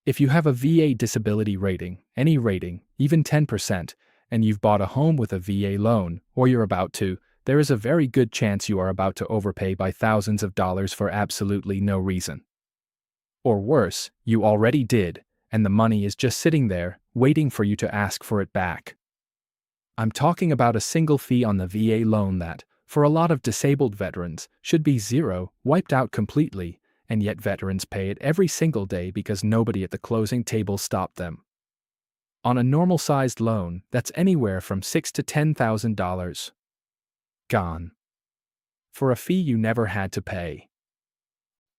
If you have a VA disability rating, any rating, even 10%, and you've bought a home with a VA loan, or you're about to, there is a very good chance you are about to overpay by thousands of dollars for absolutely no reason. Or worse, you already did, and the money is just sitting there, waiting for you to ask for it back. I'm talking about a single fee on the VA loan that, for a lot of disabled veterans, should be zero, wiped out completely, and yet veterans pay it every single day because nobody at the closing table stopped them. On a normal-sized loan, that's anywhere from $6,000 to $10,000. Gone. For a fee you never had to pay.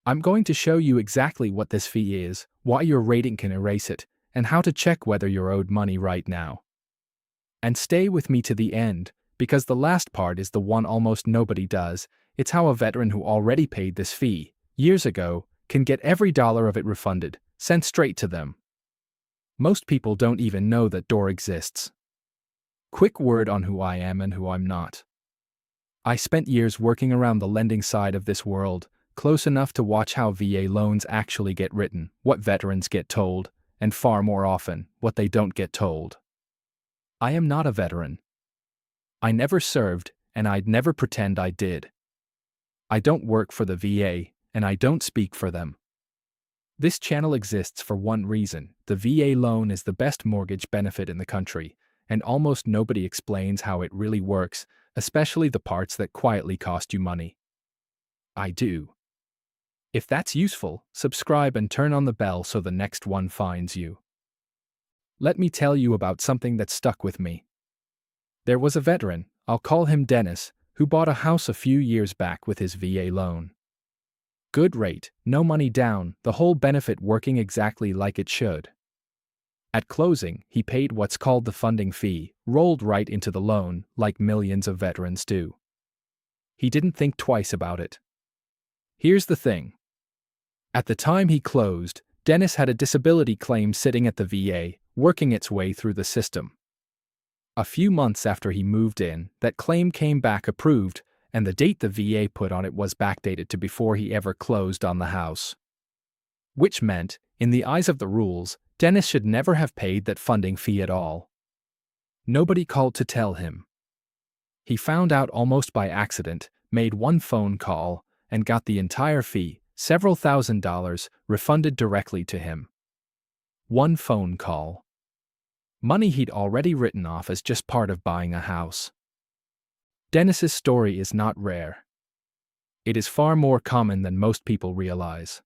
I'm going to show you exactly what this fee is, why your rating can erase it, and how to check whether you're owed money right now. And stay with me to the end, because the last part is the one almost nobody does. It's how a veteran who already paid this fee years ago can get every dollar of it refunded, sent straight to them. Most people don't even know that door exists. Quick word on who I am and who I'm not. I spent years working around the lending side of this world, close enough to watch how VA loans actually get written, what veterans get told, and far more often, what they don't get told. I am not a veteran. I never served, and I'd never pretend I did. I don't work for the VA, and I don't speak for them. This channel exists for one reason: the VA loan is the best mortgage benefit in the country, and almost nobody explains how it really works, especially the parts that quietly cost you money. I do. If that's useful, subscribe and turn on the bell so the next one finds you. Let me tell you about something that stuck with me. There was a veteran, I'll call him Dennis, who bought a house a few years back with his VA loan. Good rate, no money down, the whole benefit working exactly like it should. At closing, he paid what's called the funding fee, rolled right into the loan, like millions of veterans do. He didn't think twice about it. Here's the thing. At the time he closed, Dennis had a disability claim sitting at the VA, working its way through the system. A few months after he moved in, that claim came back approved, and the date the VA put on it was backdated to before he ever closed on the house. Which meant, in the eyes of the rules, Dennis should never have paid that funding fee at all. Nobody called to tell him. He found out almost by accident, made one phone call, and got the entire fee, several $1,000s, refunded directly to him. One phone call. Money he'd already written off as just part of buying a house. Dennis's story is not rare. It is far more common than most people realize.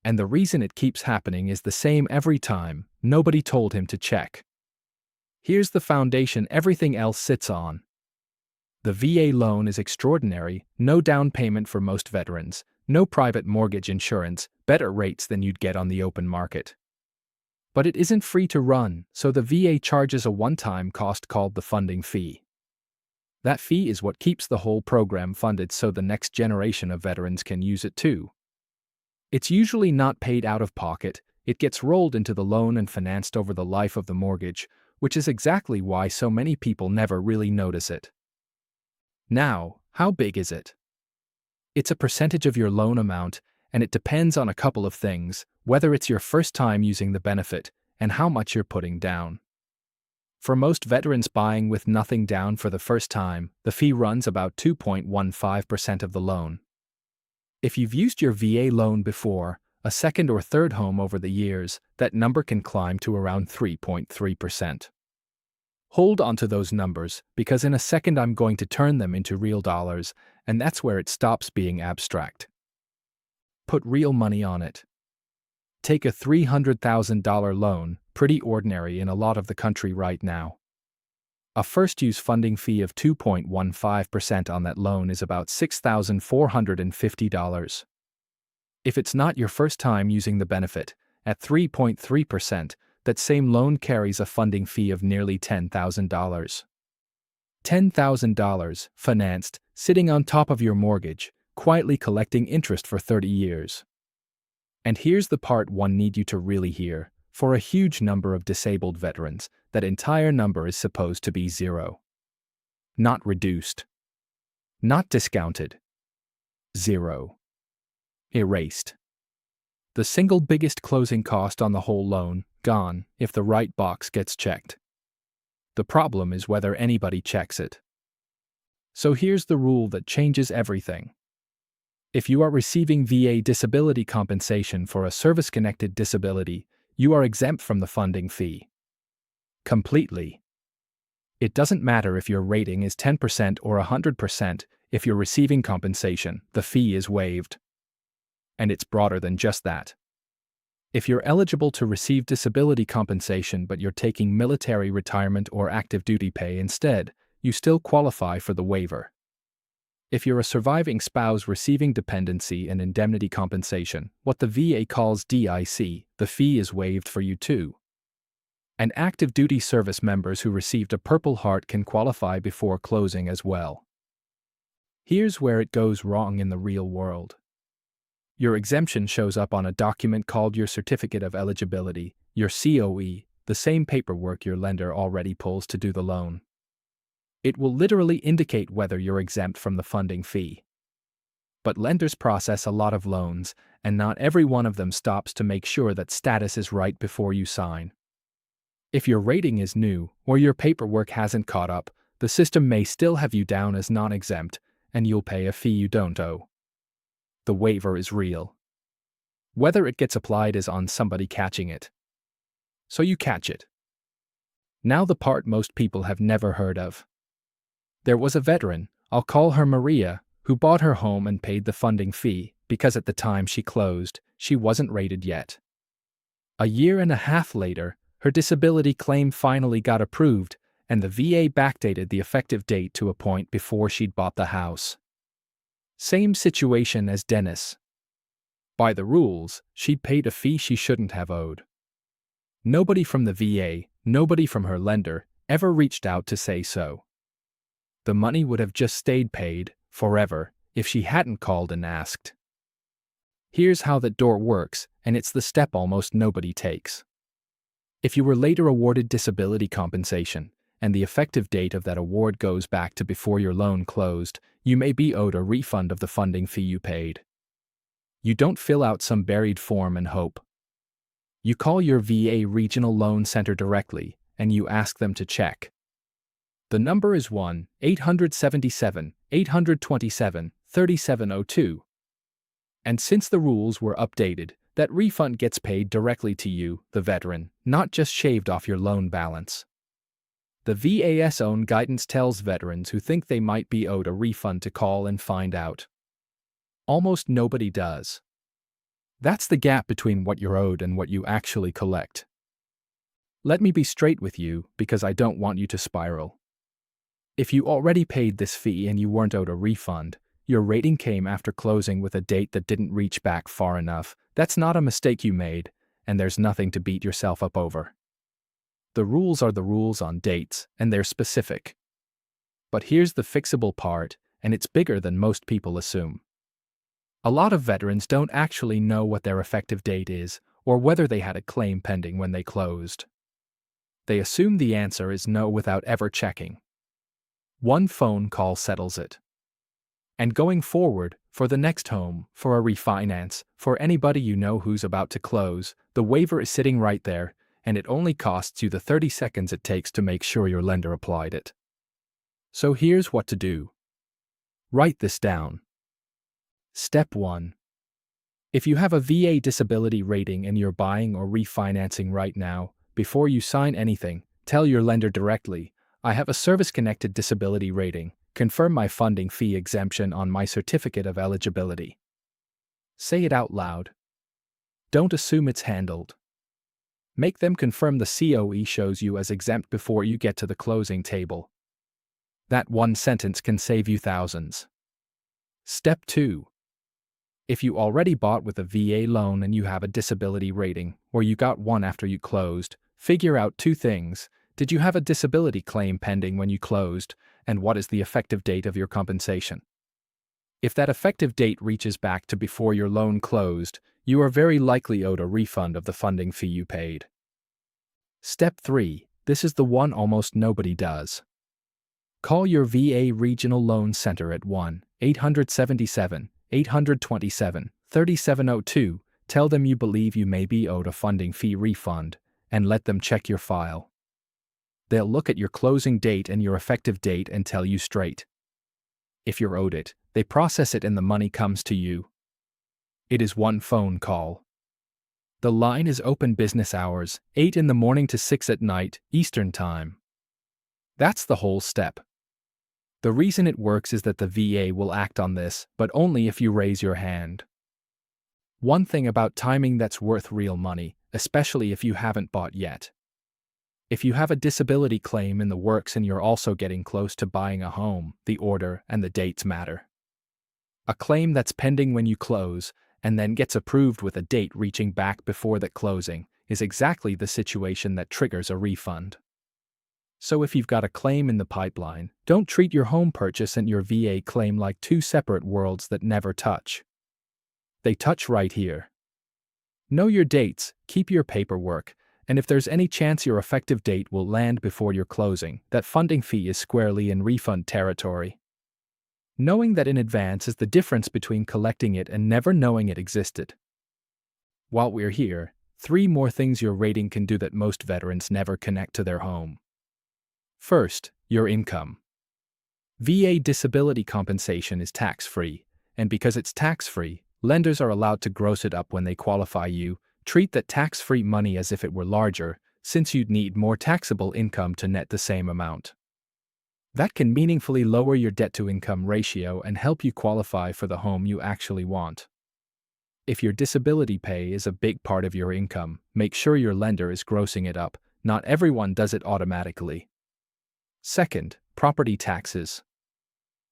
And the reason it keeps happening is the same every time: nobody told him to check. Here's the foundation everything else sits on. The VA loan is extraordinary: no down payment for most veterans, no private mortgage insurance, better rates than you'd get on the open market. But it isn't free to run, so the VA charges a one-time cost called the funding fee. That fee is what keeps the whole program funded so the next generation of veterans can use it too. It's usually not paid out of pocket, it gets rolled into the loan and financed over the life of the mortgage, which is exactly why so many people never really notice it. Now, how big is it? It's a percentage of your loan amount, and it depends on a couple of things: whether it's your first time using the benefit, and how much you're putting down. For most veterans buying with nothing down for the first time, the fee runs about 2.15% of the loan. If you've used your VA loan before, a second or third home over the years, that number can climb to around 3.3%. Hold on to those numbers, because in a second I'm going to turn them into real dollars, and that's where it stops being abstract. Put real money on it. Take a $300,000 loan, pretty ordinary in a lot of the country right now. A first-use funding fee of 2.15% on that loan is about $6,450. If it's not your first time using the benefit, at 3.3%, that same loan carries a funding fee of nearly $10,000. $10,000, financed, sitting on top of your mortgage, quietly collecting interest for 30 years. And here's the part one need you to really hear: for a huge number of disabled veterans, that entire number is supposed to be zero. Not reduced. Not discounted. Zero. Erased. The single biggest closing cost on the whole loan, gone, if the right box gets checked. The problem is whether anybody checks it. So here's the rule that changes everything. If you are receiving VA disability compensation for a service-connected disability, you are exempt from the funding fee. Completely. It doesn't matter if your rating is 10% or 100%, if you're receiving compensation, the fee is waived. And it's broader than just that. If you're eligible to receive disability compensation but you're taking military retirement or active duty pay instead, you still qualify for the waiver. If you're a surviving spouse receiving dependency and indemnity compensation, what the VA calls DIC, the fee is waived for you too. And active duty service members who received a Purple Heart can qualify before closing as well. Here's where it goes wrong in the real world. Your exemption shows up on a document called your Certificate of Eligibility, your COE, the same paperwork your lender already pulls to do the loan. It will literally indicate whether you're exempt from the funding fee. But lenders process a lot of loans, and not every one of them stops to make sure that status is right before you sign. If your rating is new, or your paperwork hasn't caught up, the system may still have you down as non-exempt, and you'll pay a fee you don't owe. The waiver is real. Whether it gets applied is on somebody catching it. So you catch it. Now the part most people have never heard of. There was a veteran, I'll call her Maria, who bought her home and paid the funding fee, because at the time she closed, she wasn't rated yet. A year and a half later, her disability claim finally got approved, and the VA backdated the effective date to a point before she'd bought the house. Same situation as Dennis. By the rules, she'd paid a fee she shouldn't have owed. Nobody from the VA, nobody from her lender, ever reached out to say so. The money would have just stayed paid, forever, if she hadn't called and asked. Here's how that door works, and it's the step almost nobody takes. If you were later awarded disability compensation, and the effective date of that award goes back to before your loan closed, you may be owed a refund of the funding fee you paid. You don't fill out some buried form and hope. You call your VA Regional Loan Center directly, and you ask them to check. The number is 1-877-827-3702. And since the rules were updated, that refund gets paid directly to you, the veteran, not just shaved off your loan balance. The VA's own guidance tells veterans who think they might be owed a refund to call and find out. Almost nobody does. That's the gap between what you're owed and what you actually collect. Let me be straight with you, because I don't want you to spiral. If you already paid this fee and you weren't owed a refund, your rating came after closing with a date that didn't reach back far enough, that's not a mistake you made, and there's nothing to beat yourself up over. The rules are the rules on dates, and they're specific. But here's the fixable part, and it's bigger than most people assume. A lot of veterans don't actually know what their effective date is, or whether they had a claim pending when they closed. They assume the answer is no without ever checking. One phone call settles it. And going forward, for the next home, for a refinance, for anybody you know who's about to close, the waiver is sitting right there, and it only costs you the 30 seconds it takes to make sure your lender applied it. So here's what to do. Write this down. Step 1. If you have a VA disability rating and you're buying or refinancing right now, before you sign anything, tell your lender directly, I have a service-connected disability rating. Confirm my funding fee exemption on my certificate of eligibility. Say it out loud. Don't assume it's handled. Make them confirm the COE shows you as exempt before you get to the closing table. That one sentence can save you thousands. Step 2. If you already bought with a VA loan and you have a disability rating, or you got one after you closed, figure out two things. Did you have a disability claim pending when you closed, and what is the effective date of your compensation? If that effective date reaches back to before your loan closed, you are very likely owed a refund of the funding fee you paid. Step 3. This is the one almost nobody does. Call your VA Regional Loan Center at 1-877-827-3702 tell them you believe you may be owed a funding fee refund, and let them check your file. They'll look at your closing date and your effective date and tell you straight. If you're owed it, they process it and the money comes to you. It is one phone call. The line is open business hours, 8 in the morning to 6 at night, Eastern Time. That's the whole step. The reason it works is that the VA will act on this, but only if you raise your hand. One thing about timing that's worth real money, especially if you haven't bought yet. If you have a disability claim in the works and you're also getting close to buying a home, the order and the dates matter. A claim that's pending when you close, and then gets approved with a date reaching back before that closing, is exactly the situation that triggers a refund. So if you've got a claim in the pipeline, don't treat your home purchase and your VA claim like two separate worlds that never touch. They touch right here. Know your dates, keep your paperwork, and if there's any chance your effective date will land before your closing, that funding fee is squarely in refund territory. Knowing that in advance is the difference between collecting it and never knowing it existed. While we're here, 3 more things your rating can do that most veterans never connect to their home. First, your income. VA disability compensation is tax-free, and because it's tax-free, lenders are allowed to gross it up when they qualify you. Treat that tax-free money as if it were larger, since you'd need more taxable income to net the same amount. That can meaningfully lower your debt-to-income ratio and help you qualify for the home you actually want. If your disability pay is a big part of your income, make sure your lender is grossing it up. Not everyone does it automatically. Second, property taxes.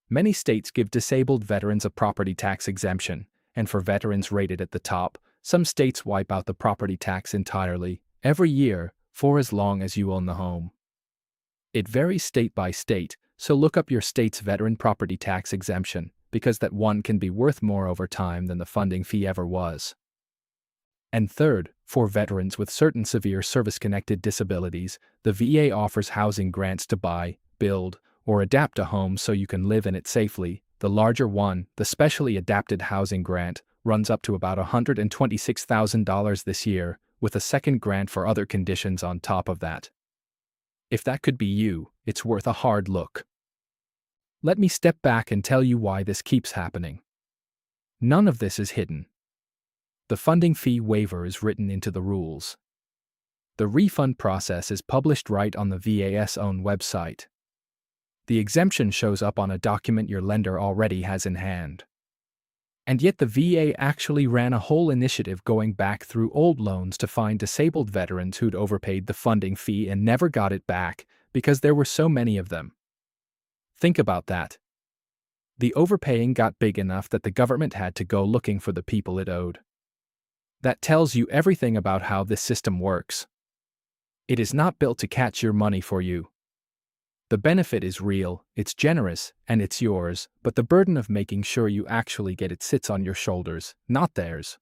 Many states give disabled veterans a property tax exemption, and for veterans rated at the top, some states wipe out the property tax entirely, every year, for as long as you own the home. It varies state by state, so look up your state's veteran property tax exemption, because that one can be worth more over time than the funding fee ever was. And third, for veterans with certain severe service-connected disabilities, the VA offers housing grants to buy, build, or adapt a home so you can live in it safely. The larger one, the Specially Adapted Housing Grant, runs up to about $126,000 this year, with a second grant for other conditions on top of that. If that could be you, it's worth a hard look. Let me step back and tell you why this keeps happening. None of this is hidden. The funding fee waiver is written into the rules. The refund process is published right on the VA's own website. The exemption shows up on a document your lender already has in hand. And yet the VA actually ran a whole initiative going back through old loans to find disabled veterans who'd overpaid the funding fee and never got it back because there were so many of them. Think about that. The overpaying got big enough that the government had to go looking for the people it owed. That tells you everything about how this system works. It is not built to catch your money for you. The benefit is real, it's generous, and it's yours, but the burden of making sure you actually get it sits on your shoulders, not theirs.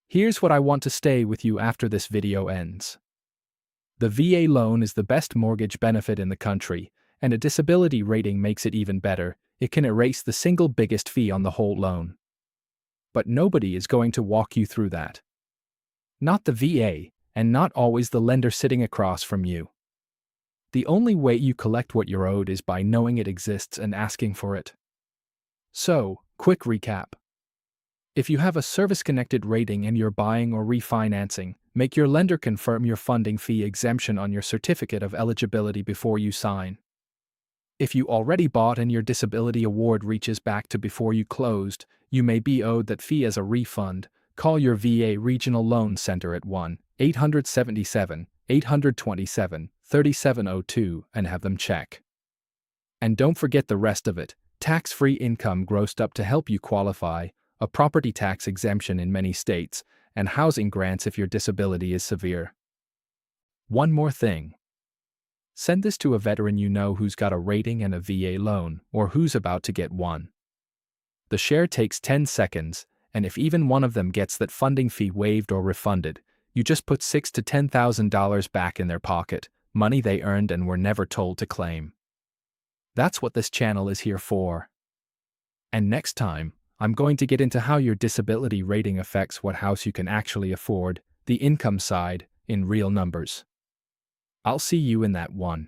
Here's what I want to stay with you after this video ends. The VA loan is the best mortgage benefit in the country, and a disability rating makes it even better. It can erase the single biggest fee on the whole loan. But nobody is going to walk you through that. Not the VA, and not always the lender sitting across from you. The only way you collect what you're owed is by knowing it exists and asking for it. So, quick recap. If you have a service-connected rating and you're buying or refinancing, make your lender confirm your funding fee exemption on your certificate of eligibility before you sign. If you already bought and your disability award reaches back to before you closed, you may be owed that fee as a refund. Call your VA Regional Loan Center at 1-877-827-3702 and have them check. And don't forget the rest of it: tax-free income grossed up to help you qualify, a property tax exemption in many states, and housing grants if your disability is severe. One more thing. Send this to a veteran you know who's got a rating and a VA loan, or who's about to get one. The share takes 10 seconds, and if even one of them gets that funding fee waived or refunded, you just put $6,000 to $10,000 back in their pocket, money they earned and were never told to claim. That's what this channel is here for. And next time, I'm going to get into how your disability rating affects what house you can actually afford, the income side, in real numbers. I'll see you in that one.